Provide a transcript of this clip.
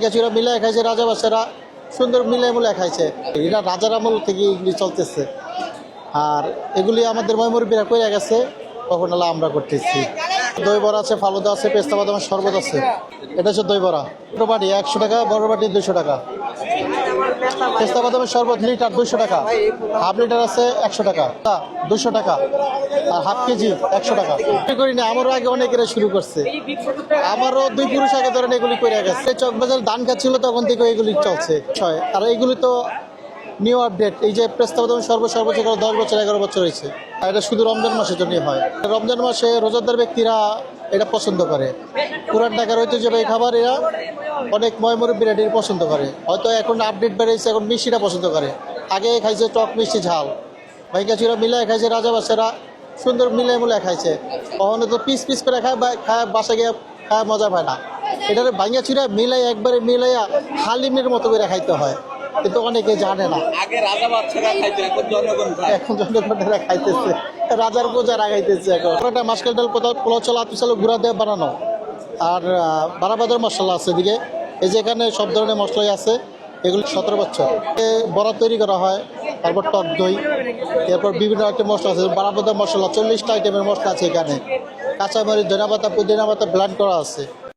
কিছুরা মিলাই খাইছে, রাজা বাচ্চারা সুন্দর মিলাই মিলাই খাইছে। এরা রাজার আমল থেকে এগুলি চলতেছে, আর এগুলি আমাদের ময়মুরব্বীরা কইরা গেছে, তখন হলো আমরা করতেছি। দই বড়া আছে, ফালুদা আছে, পেস্তা বাদামের শরবত আছে। এটা হচ্ছে দই বড়া, ছোটো বাটি 100 টাকা, বড় বাটি 200 টাকা। পেস্তা বাদামের শরবত লিটার 200 টাকা, হাফ লিটার আছে 100 টাকা, 200 টাকা, আর হাফ কেজি 100 টাকা। করি না, আমারও আগে অনেকেরা শুরু করছে, আমারও 2 পুরুষ আগে ধরেন এগুলি করে গেছে। চকবাজার ধান খাচ্ছিল তখন থেকে এগুলি চলছে। আর এগুলি তো নিউ আপডেট। এই যে পেস্তা বাদামের সর্বোচ্চ 10 বছর 11 বছর হয়েছে। এটা শুধু রমজান মাসের জন্যই হয়। রমজান মাসে রোজাদার ব্যক্তিরা এটা পছন্দ করে। পুরান ঢাকার ঐতিহ্যবাহী খাবার এরা অনেক ময়মুরব্বীরা এটি পছন্দ করে। হয়তো এখন আপডেট বেড়েছে, এখন মিষ্টিটা পছন্দ করে। আগে খাইছে টক মিষ্টি ঝাল, ভাইকা চুরা মিলাই খাইছে, রাজা বাচ্চারা সুন্দর মিলাই মিলাই খাইছে। কখনো তো পিস পিস করে খায়, বাসা গিয়ে খায় মজা পায় না। এটার ভাইঙ্গা চুরা মিলাই একবারে মিলাইয়া হালিমের মতো করে খাইতে হয়, কিন্তু অনেকে জানে না। আগে রাজা বাচ্চারা খাইতো, এখন জনগণেরা খাইতেছে, রাজার পূজারা খাইতেছে। এখন একটা মাসকাল ডাল, পোলাও চাল, আতু চাল গুঁড়া দিয়ে বানানো, আর বারাবাদর মশলা আছে এদিকে। এই যে এখানে সব ধরনের মশলাই আছে। এগুলি 17 বছর বড়া তৈরি করা হয়, তারপর টক দই, এরপর বিভিন্ন আইটেম মশলা আছে। বারাবাদর মশলা 40টা আইটেমের মশলা আছে এখানে। কাঁচামরিচ, ধনিয়া পাতা, পুদিনা পাতা ব্লেন্ড করা আছে।